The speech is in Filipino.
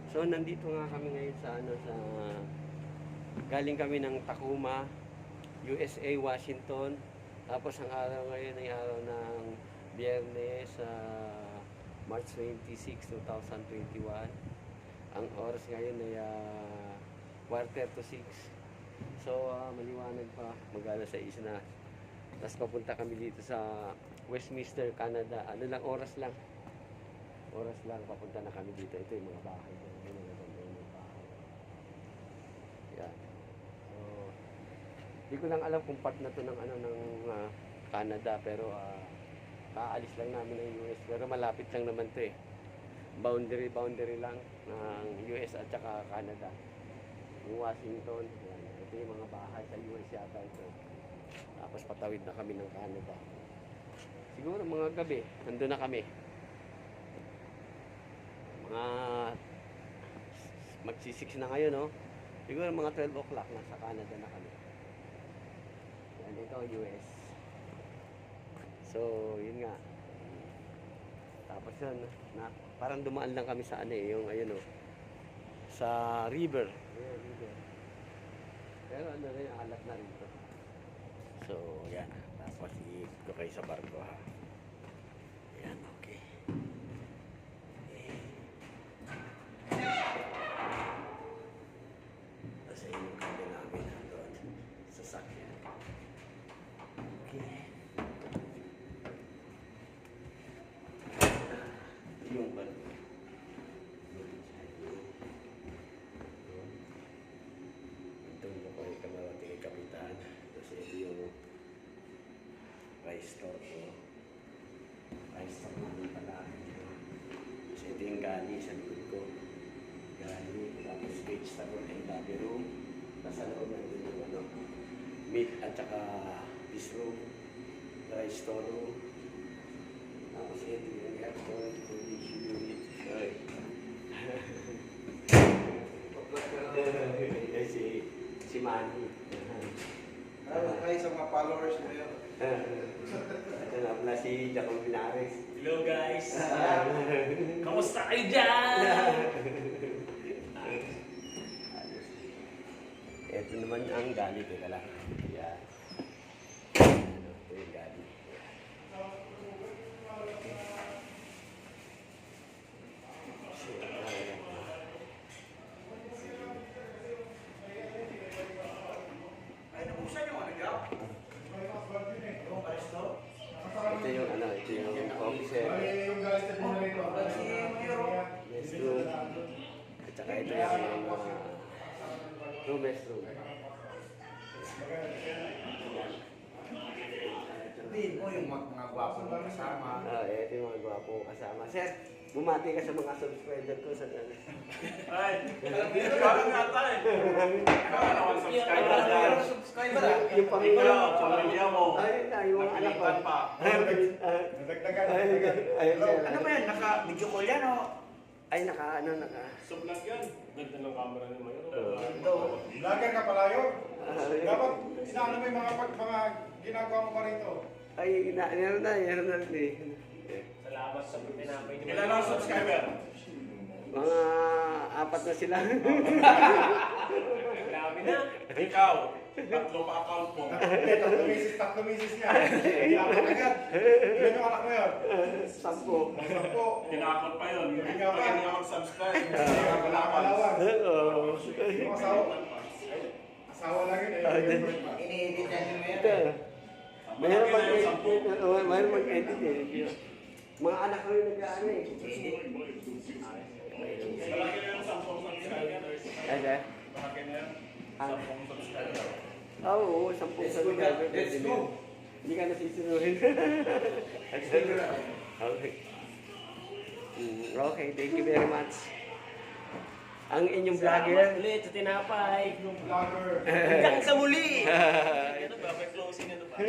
So nandito nga kami ngayon sa galing kami ng Tacoma, USA, Washington. Tapos ang araw ngayon ay araw ng Biyernes, March 26, 2021. Ang oras ngayon ay 5:45. So maliwanag pa, mag-alas 6 na. Tapos papunta kami dito sa Westminster, Canada. Ano lang, oras lang papunta na kami dito. Ito yung mga bahay. Yan. So, di ko lang alam kung part na to ng Canada, pero kaalis lang namin ng US, pero malapit lang naman to eh. Boundary lang ng US at saka Canada. Yung Washington, yan. Ito yung mga bahay sa US yata ito. Tapos patawid na kami ng Canada. Siguro mga gabi, nandun na kami. Mga magsisix na ngayon, no? Siguro mga 12 o'clock nasa Canada na kami. Yan, ito US. So, yun nga. Tapos yun, parang dumaan lang kami sa yung ayun, no? Sa river. Yeah, river. Pero ano rin, alat na rito. So, yan. Tapos i-ikot ko kayo sa barko, ha. Yan, okay. Tapos ayun yung kami namin doon. Sasakyan. Okay. Yung barko. Kapitan. Tapos ito yung rice store ko. Rice store namin pala. Tapos ito yung gali sa likod ko. Gali. Tapos vegetable and lobby room. Nasa loob na din yung meat at saka fish room. Rice store room. Tapos ito yung aircon. Condition unit. Sorry. Si Manny. Kayo sa mga followers mo yun. Ito na pala si Jacob Pinares. Hello guys! Kamusta kayo dyan? Ito naman ang gali. Teka lang. Yan. Ito yung gali. Ito yung officer. Restroom. At saka ito yung restroom. Hindi mo yung mga gwapo mong kasama. Ito yung mga gwapo kasama. Sir, bumati ka sa mga subscriber ko sa Ay! Parang nga tayo! Subscriber yung pamilya mo. Ayun na, yung mga anak ko. Nakalitan pa. Ano ba yan? Naka-video call yan o? Ay, naka. Sublag yan. Ganda ng camera ni Mayor. Vlogger ka pala yun. Dapat inaano mo yung mga ginagawa mo pa rito. Ay, meron na rin eh. Salamat sa pinapay ni Mayor. Ilan ang subscriber? Mga 4 na sila. Grabe na. Ikaw, 3 pa account mo. Hindi, 3 misis niya. Dapat agad. Ilan yung anak mo yun? 10. 10. Tinakot pa yun. Hindi nga pa. Hindi ako subscribe. Palawan. Oo. Yung asawa lang yun eh. Ini-edit yan yung Ito. mayor. Mayroon mag-edit eh. Mga anak ko yung nag-ano eh. Malaki na yung 10 subscribers. Ay, sir? Malaki na yan. 10 subscribers. Oo, 10 subscriber. Let's go. Hindi ka nasisinuhin. Okay. Okay, thank you very much. Ang inyong vlogger. Ulit sa tinapay. Yung vlogger. Hanggang sa muli! Ano ba? May closing ano ba?